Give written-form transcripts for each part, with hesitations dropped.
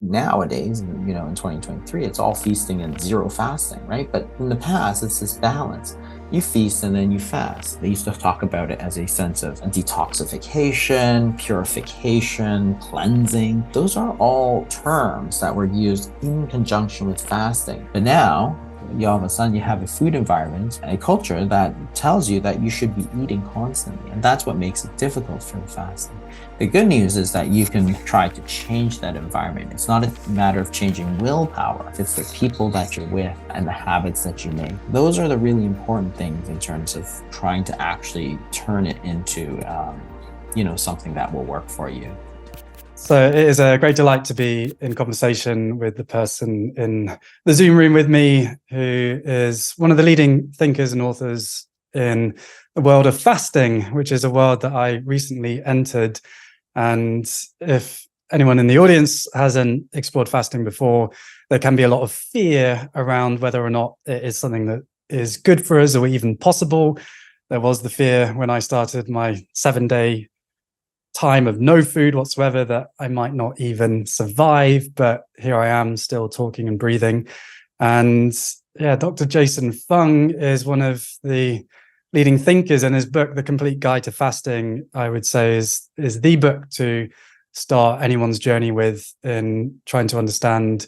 nowadays, in 2023, it's all feasting and zero fasting, right? But in the past, it's this balance. You feast and then you fast. They used to talk about it as a sense of detoxification, purification, cleansing. Those are all terms that were used in conjunction with fasting. But now, all of a sudden you have a food environment, a culture that tells you that you should be eating constantly. And that's what makes it difficult for the fasting. The good news is that you can try to change that environment. It's not a matter of changing willpower. It's the people that you're with and the habits that you make. Those are the really important things in terms of trying to actually turn it into, something that will work for you. So it is a great delight to be in conversation with the person in the Zoom room with me, who is one of the leading thinkers and authors in the world of fasting, which is a world that I recently entered. And if anyone in the audience hasn't explored fasting before, there can be a lot of fear around whether or not it is something that is good for us or even possible. There was the fear when I started my 7-day time of no food whatsoever that I might not even survive, but here I am still talking and breathing. And yeah, Dr. Jason Fung is one of the leading thinkers, and his book, The Complete Guide to Fasting, I would say is the book to start anyone's journey with in trying to understand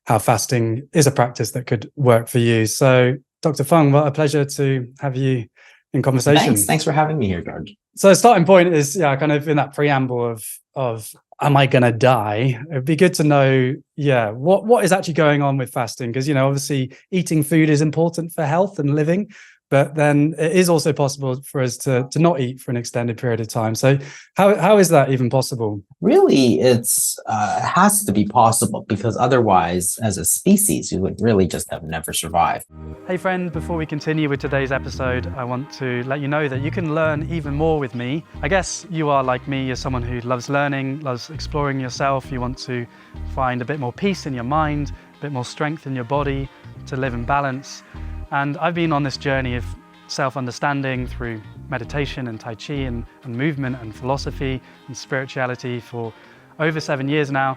how fasting is a practice that could work for you. So Dr. Fung, what a pleasure to have you in conversation. Thanks for having me here, George. So the starting point is, kind of in that preamble of am I going to die? It'd be good to know, what is actually going on with fasting? Because, obviously eating food is important for health and living, but then it is also possible for us to not eat for an extended period of time. So how is that even possible? Really, it has to be possible, because otherwise, as a species, we would really just have never survived. Hey friend, before we continue with today's episode, I want to let you know that you can learn even more with me. I guess you are like me, you're someone who loves learning, loves exploring yourself. You want to find a bit more peace in your mind, a bit more strength in your body, to live in balance. And I've been on this journey of self-understanding through meditation and Tai Chi and movement and philosophy and spirituality for over 7 years now.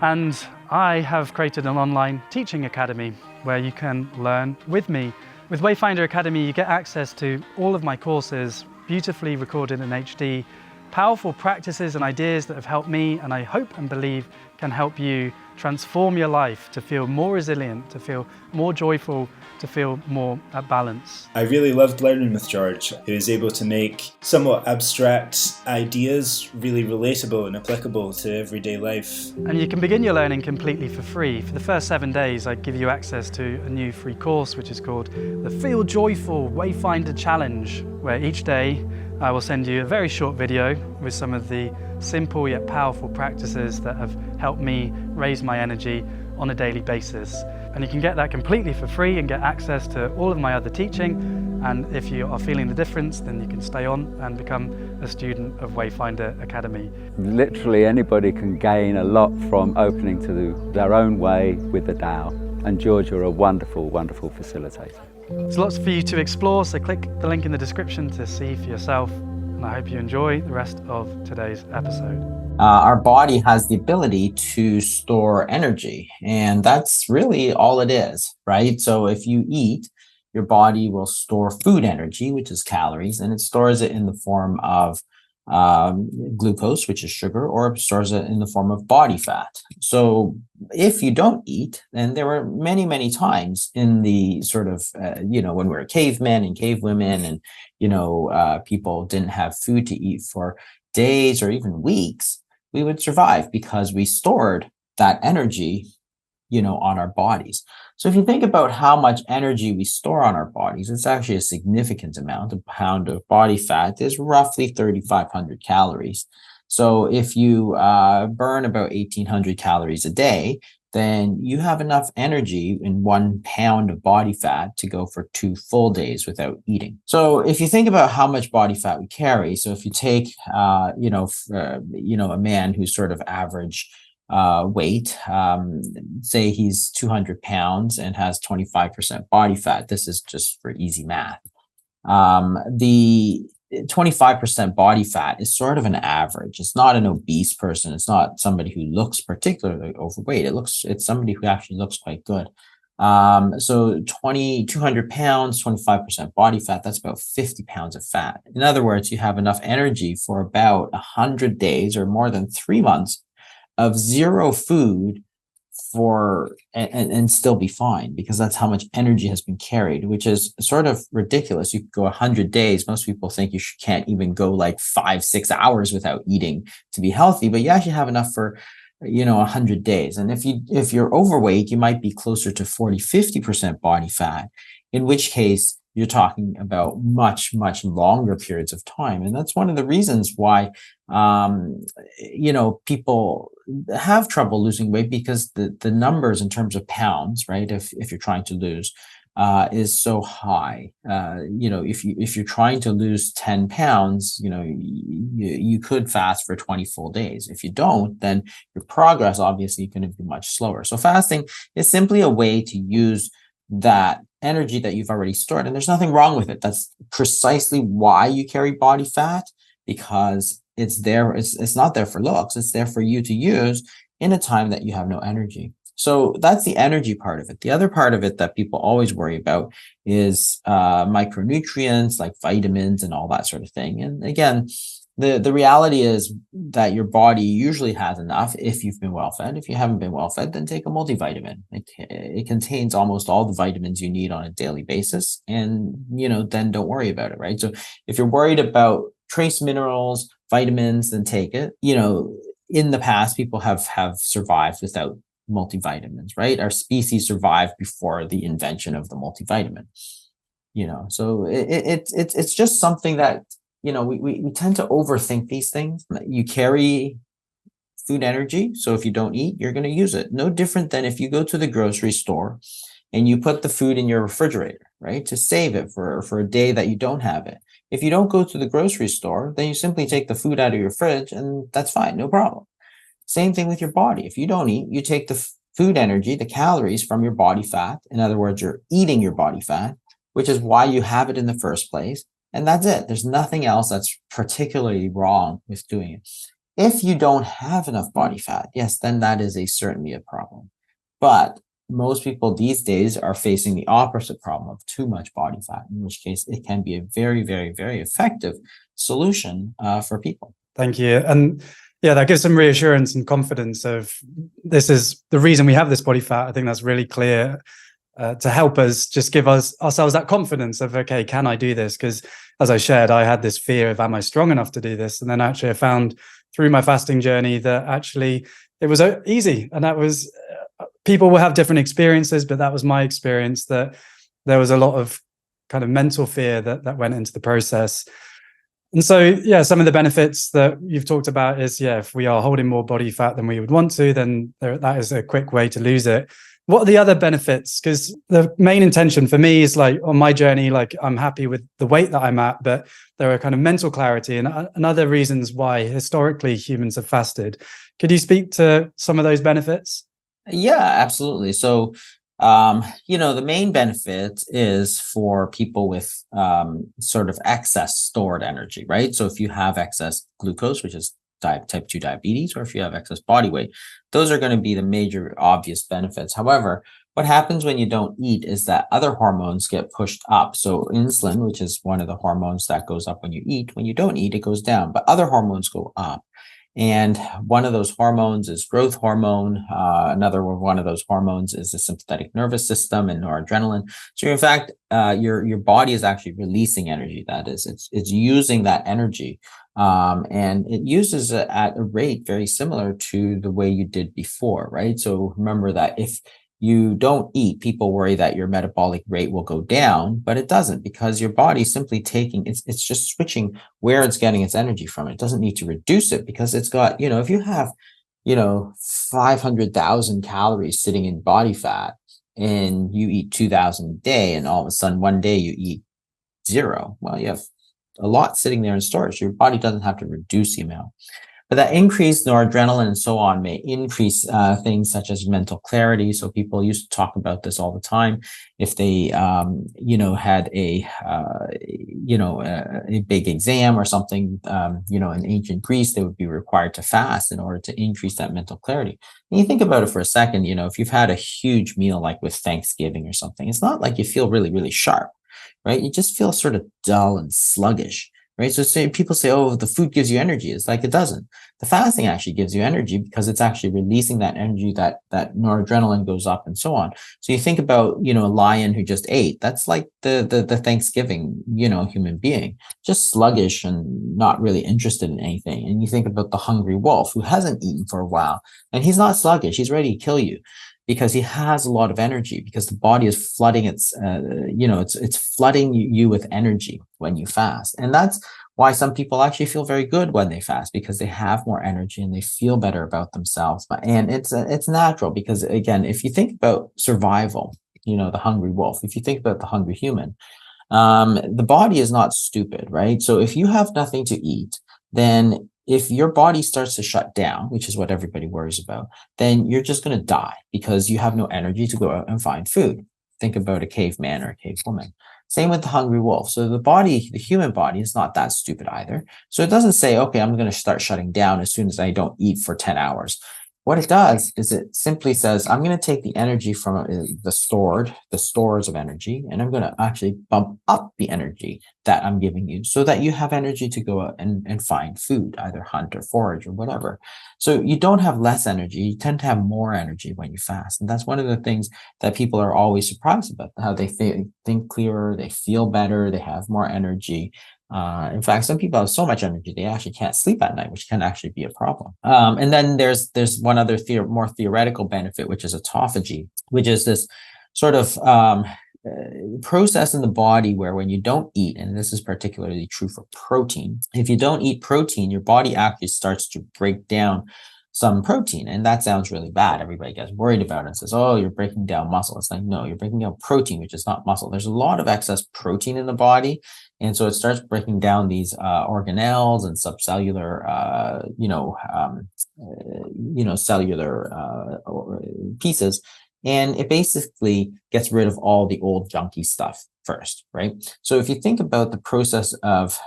And I have created an online teaching academy where you can learn with me. With Wayfinder Academy, you get access to all of my courses, beautifully recorded in HD, powerful practices and ideas that have helped me, and I hope and believe can help you transform your life to feel more resilient, to feel more joyful, to feel more at balance. I really loved learning with George, who is able to make somewhat abstract ideas really relatable and applicable to everyday life. And you can begin your learning completely for free. For the first 7 days, I give you access to a new free course, which is called the Feel Joyful Wayfinder Challenge, where each day I will send you a very short video with some of the simple yet powerful practices that have helped me raise my energy on a daily basis. And you can get that completely for free and get access to all of my other teaching. And if you are feeling the difference, then you can stay on and become a student of Wayfinder Academy. Literally anybody can gain a lot from opening to their own way with the Tao. And George, you're a wonderful, wonderful facilitator. There's lots for you to explore, so click the link in the description to see for yourself. And I hope you enjoy the rest of today's episode. Our body has the ability to store energy, and that's really all it is, right? So if you eat, your body will store food energy, which is calories, and it stores it in the form of glucose, which is sugar, or it stores it in the form of body fat. So if you don't eat, and there were many, many times in the sort of, when we were cavemen and cavewomen and, people didn't have food to eat for days or even weeks, we would survive because we stored that energy, on our bodies. So if you think about how much energy we store on our bodies, it's actually a significant amount. A pound of body fat is roughly 3,500 calories. So if you burn about 1,800 calories a day, then you have enough energy in 1 pound of body fat to go for 2 full days without eating. So if you think about how much body fat we carry, so if you take, a man who's sort of average weight, say he's 200 pounds and has 25% body fat. This is just for easy math. The 25% body fat is sort of an average. It's not an obese person. It's not somebody who looks particularly overweight. It's somebody who actually looks quite good. So 200 pounds, 25% body fat, that's about 50 pounds of fat. In other words, you have enough energy for about 100 days or more than 3 months of zero food and still be fine, because that's how much energy has been carried, which is sort of ridiculous. You could go 100 days. Most people think you can't even go like 5-6 hours without eating to be healthy, but you actually have enough for 100 days. And if you're overweight, you might be closer to 40-50% body fat, in which case you're talking about much longer periods of time. And that's one of the reasons why people have trouble losing weight, because the numbers in terms of pounds, right, if you're trying to lose, is so high. If you're trying to lose 10 pounds, you could fast for 20 full days. If you don't, then your progress obviously is going to be much slower. So fasting is simply a way to use that energy that you've already stored, and there's nothing wrong with it. That's precisely why you carry body fat, because it's there. It's not there for looks. It's there for you to use in a time that you have no energy. So that's the energy part of it. The other part of it that people always worry about is micronutrients like vitamins and all that sort of thing. And again, the reality is that your body usually has enough if you've been well fed. If you haven't been well fed, then take a multivitamin. It contains almost all the vitamins you need on a daily basis, and then don't worry about it, right? So if you're worried about trace minerals, vitamins, then take it. In the past, people have survived without multivitamins, right? Our species survived before the invention of the multivitamin. So it's just something that we tend to overthink these things. You carry food energy, so if you don't eat, you're going to use it. No different than if you go to the grocery store and you put the food in your refrigerator, right, to save it for a day that you don't have it. If you don't go to the grocery store, then you simply take the food out of your fridge, and that's fine, no problem. Same thing with your body. If you don't eat, you take the food energy, the calories from your body fat. In other words, you're eating your body fat, which is why you have it in the first place. And that's it. There's nothing else that's particularly wrong with doing it. If you don't have enough body fat, yes, then that is certainly a problem. But most people these days are facing the opposite problem of too much body fat, in which case it can be a very, very, very effective solution for people. Thank you. And yeah, that gives some reassurance and confidence of this is the reason we have this body fat. I think that's really clear to help us just give ourselves that confidence of, okay, can I do this? Because as I shared, I had this fear of, am I strong enough to do this? And then actually I found through my fasting journey that actually it was easy. And that was, people will have different experiences, but that was my experience, that there was a lot of kind of mental fear that went into the process. And so, yeah, some of the benefits that you've talked about is, if we are holding more body fat than we would want to, then that is a quick way to lose it. What are the other benefits? Because the main intention for me is like on my journey, like I'm happy with the weight that I'm at, but there are kind of mental clarity and other reasons why historically humans have fasted. Could you speak to some of those benefits? Yeah, absolutely. So, the main benefit is for people with sort of excess stored energy, right? So if you have excess glucose, which is type 2 diabetes, or if you have excess body weight, those are going to be the major obvious benefits. However, what happens when you don't eat is that other hormones get pushed up. So insulin, which is one of the hormones that goes up when you eat, when you don't eat, it goes down, but other hormones go up. And one of those hormones is growth hormone. Another one of those hormones is the sympathetic nervous system and noradrenaline. So in fact, your body is actually releasing energy. That is, it's using that energy, and it uses it at a rate very similar to the way you did before, right? So remember that if you don't eat, people worry that your metabolic rate will go down, but it doesn't, because your body's simply it's just switching where it's getting its energy from. It doesn't need to reduce it, because it's got, if you have, 500,000 calories sitting in body fat and you eat 2,000 a day, and all of a sudden one day you eat 0, well, you have a lot sitting there in storage. Your body doesn't have to reduce the amount. But that increased noradrenaline and so on may increase things such as mental clarity. So people used to talk about this all the time. If they, had a big exam or something, in ancient Greece, they would be required to fast in order to increase that mental clarity. And you think about it for a second, if you've had a huge meal like with Thanksgiving or something, it's not like you feel really, really sharp, right? You just feel sort of dull and sluggish, right? So people say, oh, the food gives you energy. It's like, it doesn't. The fasting actually gives you energy because it's actually releasing that energy, that noradrenaline goes up and so on. So you think about, a lion who just ate, that's like the Thanksgiving, human being, just sluggish and not really interested in anything. And you think about the hungry wolf who hasn't eaten for a while, and he's not sluggish. He's ready to kill you, because he has a lot of energy, because the body is flooding it's flooding you with energy when you fast. And that's why some people actually feel very good when they fast, because they have more energy and they feel better about themselves. And it's natural, because again, if you think about survival, the hungry wolf, if you think about the hungry human, the body is not stupid, right? So if you have nothing to eat, then if your body starts to shut down, which is what everybody worries about, then you're just going to die because you have no energy to go out and find food. Think about a caveman or a cavewoman. Same with the hungry wolf. So the human body is not that stupid either. So it doesn't say, okay, I'm going to start shutting down as soon as I don't eat for 10 hours. What it does is it simply says, I'm going to take the energy from the stores of energy, and I'm going to actually bump up the energy that I'm giving you so that you have energy to go out and find food, either hunt or forage or whatever. So you don't have less energy. You tend to have more energy when you fast. And that's one of the things that people are always surprised about, how they think clearer, they feel better, they have more energy. In fact, some people have so much energy they actually can't sleep at night, which can actually be a problem. And then there's one other more theoretical benefit, which is autophagy, which is this sort of process in the body where when you don't eat, and this is particularly true for protein, if you don't eat protein, your body actually starts to break down some protein. And that sounds really bad. Everybody gets worried about it and says, oh, you're breaking down muscle. It's like, no, you're breaking down protein, which is not muscle. There's a lot of excess protein in the body. And so it starts breaking down these organelles and subcellular, cellular pieces. And it basically gets rid of all the old junky stuff first, right? So if you think about the process of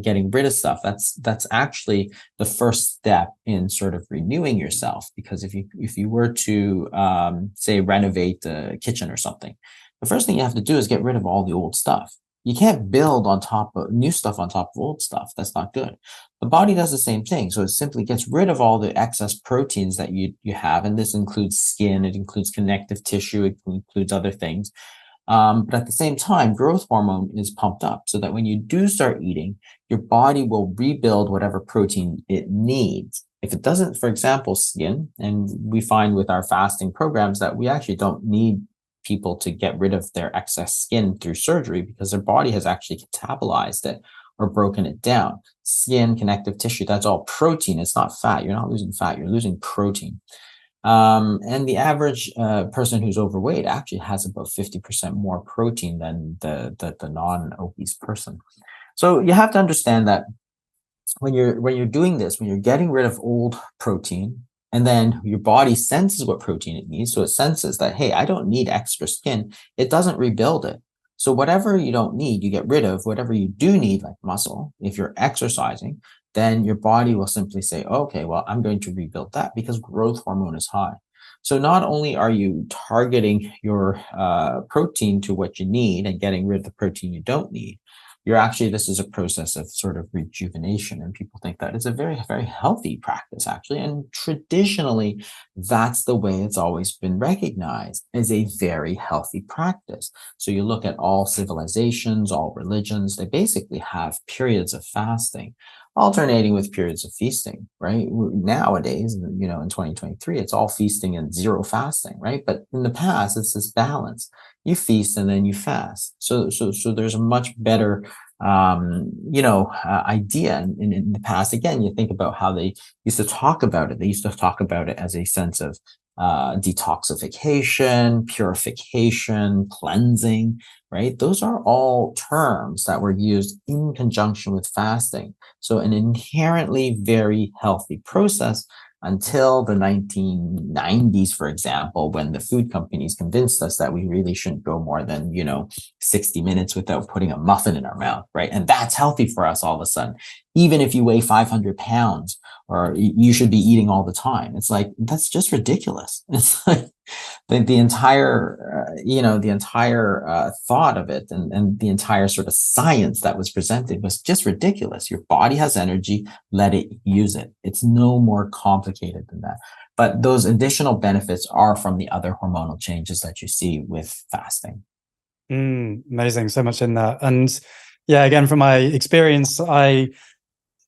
getting rid of stuff, that's actually the first step in sort of renewing yourself. Because if you were to say renovate the kitchen or something, the first thing you have to do is get rid of all the old stuff. You can't build on top of new stuff on top of old stuff. That's not good. The body does the same thing. So it simply gets rid of all the excess proteins that you have. And this includes skin, it includes connective tissue, it includes other things. But at the same time, growth hormone is pumped up so that when you do start eating, your body will rebuild whatever protein it needs. If it doesn't, for example, skin, and we find with our fasting programs that we actually don't need people to get rid of their excess skin through surgery, because their body has actually catabolized it or broken it down. Skin, connective tissue, that's all protein. It's not fat. You're not losing fat. You're losing protein. And the average person who's overweight actually has about 50% more protein than the non-obese person. So you have to understand that when you're doing this, when you're getting rid of old protein, and then your body senses what protein it needs. So it senses that, hey, I don't need extra skin. It doesn't rebuild it. So whatever you don't need, you get rid of. Whatever you do need, like muscle, if you're exercising, then your body will simply say, okay, well, I'm going to rebuild that because growth hormone is high. So not only are you targeting your protein to what you need and getting rid of the protein you don't need, this is a process of sort of rejuvenation. And people think that it's a very, very healthy practice, actually. And traditionally, that's the way it's always been recognized as a very healthy practice. So you look at all civilizations, all religions, they basically have periods of fasting, alternating with periods of feasting, right? Nowadays, in 2023, it's all feasting and zero fasting, right? But in the past, it's this balance. You feast and then you fast. So there's a much better, idea in the past. Again, you think about how they used to talk about it. They used to talk about it as a sense of detoxification, purification, cleansing, right? Those are all terms that were used in conjunction with fasting. So an inherently very healthy process until the 1990s, for example, when the food companies convinced us that we really shouldn't go more than, 60 minutes without putting a muffin in our mouth, right? And that's healthy for us all of a sudden. Even if you weigh 500 pounds, or you should be eating all the time. It's like, that's just ridiculous. It's like the entire, thought of it, and the entire sort of science that was presented was just ridiculous. Your body has energy, let it use it. It's no more complicated than that. But those additional benefits are from the other hormonal changes that you see with fasting. Amazing. So much in that. And yeah, again, from my experience, I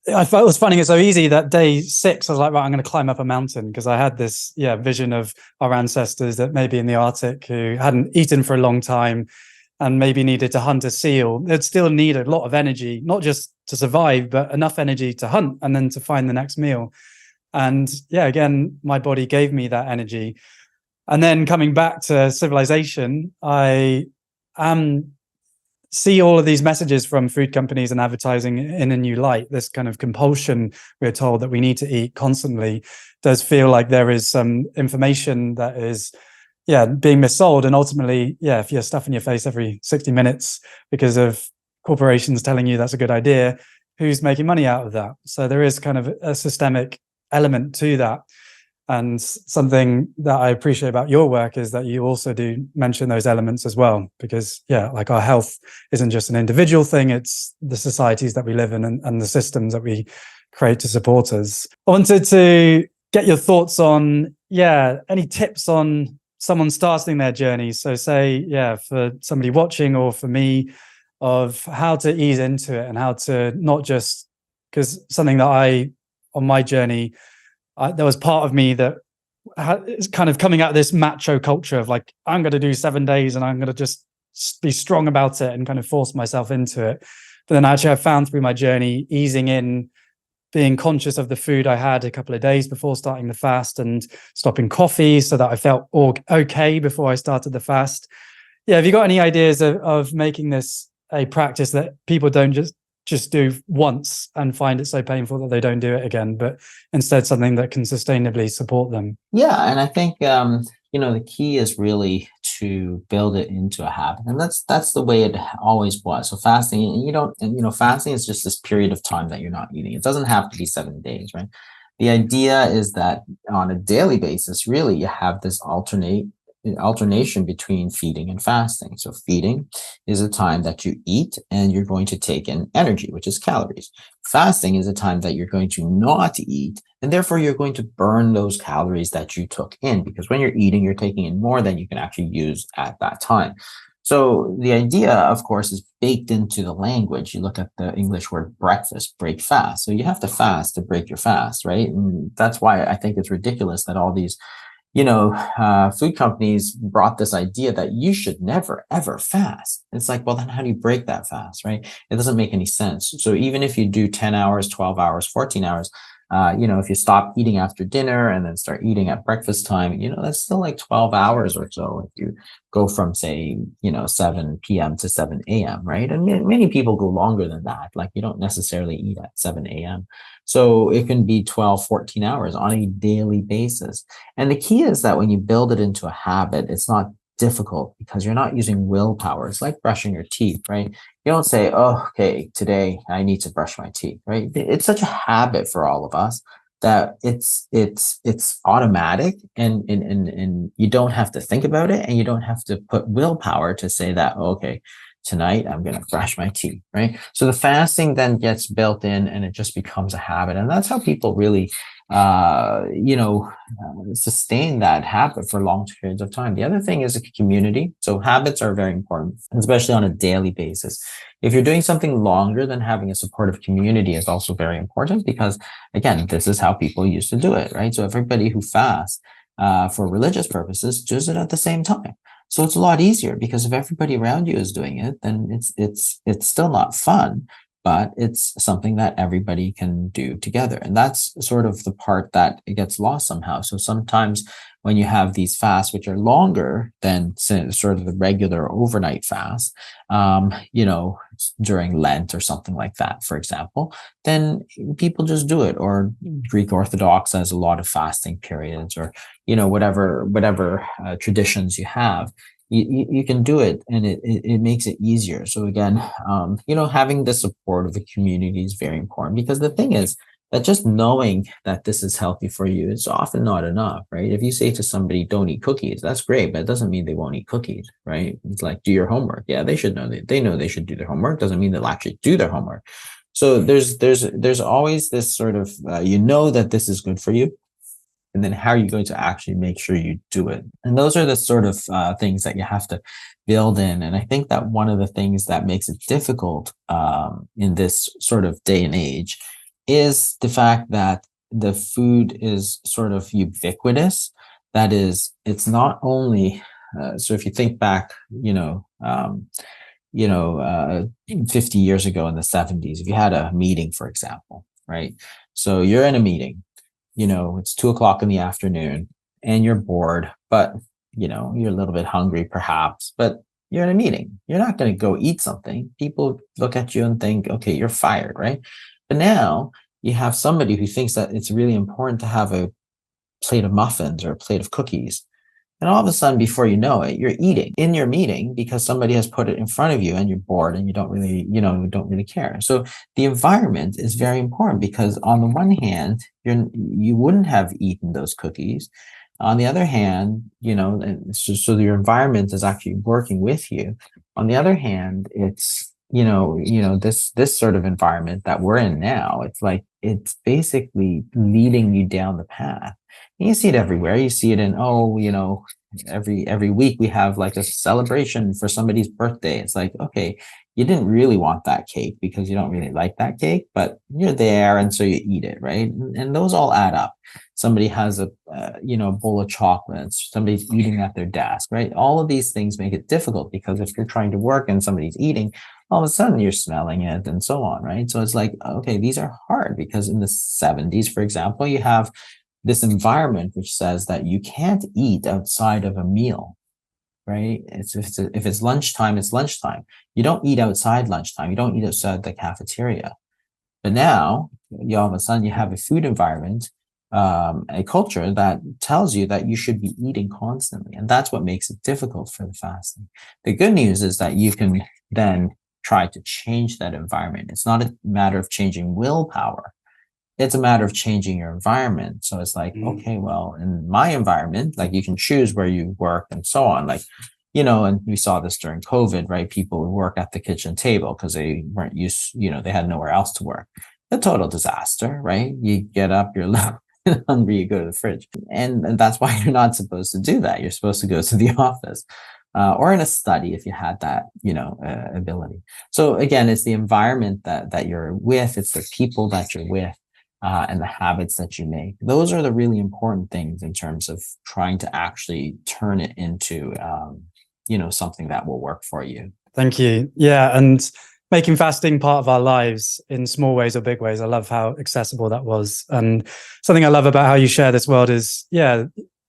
thought it was finding it so easy that day 6, I was like, right, I'm going to climb up a mountain, because I had this vision of our ancestors that maybe in the Arctic who hadn't eaten for a long time and maybe needed to hunt a seal. They'd still need a lot of energy, not just to survive, but enough energy to hunt and then to find the next meal. And yeah, again, my body gave me that energy. And then coming back to civilization, I see all of these messages from food companies and advertising in a new light. This kind of compulsion we're told that we need to eat constantly does feel like there is some information that is being missold. And ultimately, if you're stuffing your face every 60 minutes because of corporations telling you that's a good idea, who's making money out of that? So there is kind of a systemic element to that. And something that I appreciate about your work is that you also do mention those elements as well, because like our health isn't just an individual thing, it's the societies that we live in and the systems that we create to support us. I wanted to get your thoughts on, any tips on someone starting their journey. So say, for somebody watching or for me, of how to ease into it and how to not just, because something that on my journey, there was part of me that is kind of coming out of this macho culture of like, I'm going to do 7 days and I'm going to just be strong about it and kind of force myself into it. But then actually I found through my journey, easing in, being conscious of the food I had a couple of days before starting the fast and stopping coffee so that I felt okay before I started the fast. Have you got any ideas of making this a practice that people don't just do once and find it so painful that they don't do it again, but instead something that can sustainably support them? And I think the key is really to build it into a habit, and that's the way it always was. So fasting, fasting is just this period of time that you're not eating. It doesn't have to be 7 days, right? The idea is that on a daily basis, really, you have this alternation between feeding and fasting. So feeding is a time that you eat and you're going to take in energy, which is calories. Fasting is a time that you're going to not eat, and therefore you're going to burn those calories that you took in, because when you're eating, you're taking in more than you can actually use at that time. So the idea, of course, is baked into the language. You look at the English word breakfast, break fast. So you have to fast to break your fast, right? And that's why I think it's ridiculous that all these food companies brought this idea that you should never, ever fast. It's like, well, then how do you break that fast, right? It doesn't make any sense. So even if you do 10 hours, 12 hours, 14 hours, if you stop eating after dinner and then start eating at breakfast time, that's still like 12 hours or so. If you go from, say, 7 p.m. to 7 a.m., right? And many people go longer than that. Like, you don't necessarily eat at 7 a.m. So it can be 12, 14 hours on a daily basis. And the key is that when you build it into a habit, it's not difficult because you're not using willpower. It's like brushing your teeth, right? You don't say, oh, okay, today I need to brush my teeth, right? It's such a habit for all of us that it's automatic, and you don't have to think about it, and you don't have to put willpower to say that, okay, tonight I'm going to brush my teeth, right? So the fasting then gets built in and it just becomes a habit. And that's how people really, sustain that habit for long periods of time. The other thing is a community. So habits are very important, especially on a daily basis. If you're doing something longer, then having a supportive community is also very important, because again, this is how people used to do it, right? So everybody who fasts for religious purposes does it at the same time. So it's a lot easier, because if everybody around you is doing it, then it's still not fun, but it's something that everybody can do together. And that's sort of the part that it gets lost somehow. So sometimes when you have these fasts, which are longer than sort of the regular overnight fast, during Lent or something like that, for example, then people just do it. Or Greek Orthodox has a lot of fasting periods, or, whatever traditions you have. You can do it, and it makes it easier. So again, having the support of the community is very important, because the thing is that just knowing that this is healthy for you is often not enough, right? If you say to somebody, don't eat cookies, that's great, but it doesn't mean they won't eat cookies, right? It's like, do your homework. Yeah, they should know that. They know they should do their homework. Doesn't mean they'll actually do their homework. So there's always this sort of, that this is good for you. And then how are you going to actually make sure you do it? And those are the sort of things that you have to build in. And I think that one of the things that makes it difficult in this sort of day and age is the fact that the food is sort of ubiquitous. That is, it's not only, so if you think back, 50 years ago in the 70s, if you had a meeting, for example, right? So you're in a meeting, it's 2 o'clock in the afternoon and you're bored, but you're a little bit hungry perhaps, but you're in a meeting. You're not going to go eat something. People look at you and think, okay, you're fired, right? But now you have somebody who thinks that it's really important to have a plate of muffins or a plate of cookies. And all of a sudden, before you know it, you're eating in your meeting because somebody has put it in front of you and you're bored and you don't really care. So the environment is very important, because on the one hand, you wouldn't have eaten those cookies. On the other hand, so your environment is actually working with you. On the other hand, it's, this sort of environment that we're in now, it's like, it's basically leading you down the path. And you see it everywhere. You see it in, every week we have like a celebration for somebody's birthday. It's like, okay, you didn't really want that cake because you don't really like that cake, but you're there, and so you eat it, right? And those all add up. Somebody has a bowl of chocolates. Somebody's eating at their desk, right? All of these things make it difficult, because if you're trying to work and somebody's eating, all of a sudden you're smelling it and so on, right? So it's like, okay, these are hard, because in the 70s, for example, you have this environment which says that you can't eat outside of a meal, right? If it's lunchtime, it's lunchtime. You don't eat outside lunchtime. You don't eat outside the cafeteria. But now, all of a sudden, you have a food environment, a culture that tells you that you should be eating constantly. And that's what makes it difficult for the fasting. The good news is that you can then try to change that environment. It's not a matter of changing willpower. It's a matter of changing your environment. So it's like, okay, well, in my environment, like, you can choose where you work and so on. Like, and we saw this during COVID, right? People would work at the kitchen table because they weren't used, they had nowhere else to work. A total disaster, right? You get up, you're hungry, you go to the fridge. And that's why you're not supposed to do that. You're supposed to go to the office. Or in a study if you had that, ability. So again, it's the environment that you're with, it's the people that you're with, and the habits that you make. Those are the really important things in terms of trying to actually turn it into, something that will work for you. Thank you. Yeah, and making fasting part of our lives in small ways or big ways. I love how accessible that was. And something I love about how you share this world is,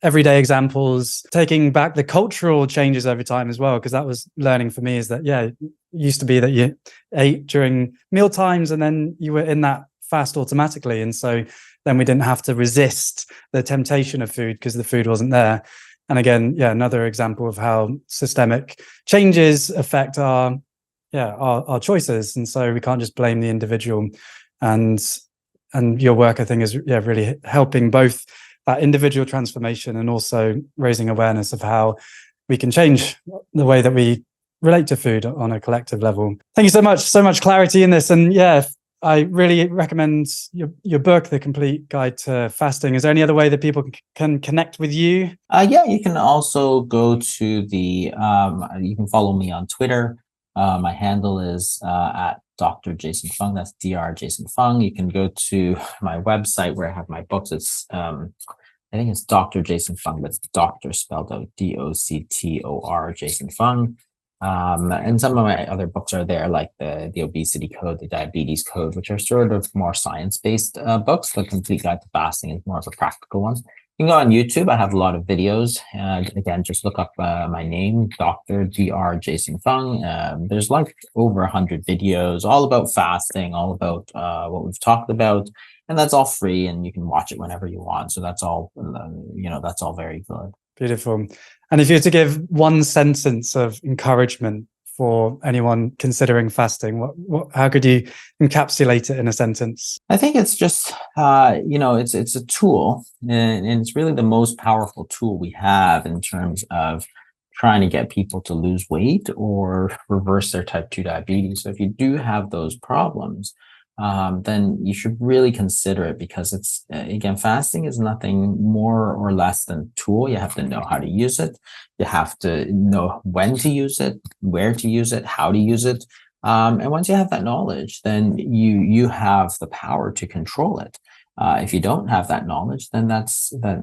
everyday examples, taking back the cultural changes over time as well, because that was learning for me, is that, it used to be that you ate during meal times and then you were in that fast automatically. And so then we didn't have to resist the temptation of food because the food wasn't there. And again, another example of how systemic changes affect our choices. And so we can't just blame the individual. And your work, I think, is really helping both that individual transformation and also raising awareness of how we can change the way that we relate to food on a collective level. Thank you so much clarity in this. And I really recommend your book, The Complete Guide to Fasting. Is there any other way that people can connect with you? You can also go to you can follow me on Twitter. My handle is at Dr. Jason Fung. That's Dr. Jason Fung. You can go to my website where I have my books. It's I think it's Dr. Jason Fung. That's doctor spelled out DOCTOR Jason Fung. And some of my other books are there, like the Obesity Code, the Diabetes Code, which are sort of more science-based books. The Complete Guide to Fasting is more of a practical one. You can go on YouTube. I have a lot of videos. Again, just look up my name, Dr. Jason Fung. There's like over 100 videos, all about fasting, all about what we've talked about. And that's all free, and you can watch it whenever you want. So that's all, that's all very good. Beautiful. And if you were to give one sentence of encouragement for anyone considering fasting, how could you encapsulate it in a sentence? I think it's just, it's a tool, and it's really the most powerful tool we have in terms of trying to get people to lose weight or reverse their type 2 diabetes. So if you do have those problems, then you should really consider it, because it's, again, fasting is nothing more or less than a tool. You have to know how to use it. You have to know when to use it, where to use it, how to use it. And once you have that knowledge, then you have the power to control it. If you don't have that knowledge, then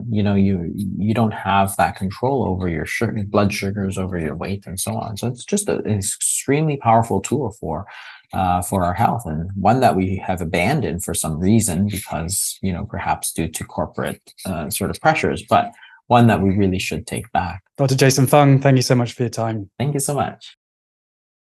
you don't have that control over your blood sugars, over your weight, and so on. So it's just an extremely powerful tool for our health, and one that we have abandoned for some reason, because perhaps due to corporate sort of pressures, but one that we really should take back. Dr. Jason Fung, thank you so much for your time. Thank you so much.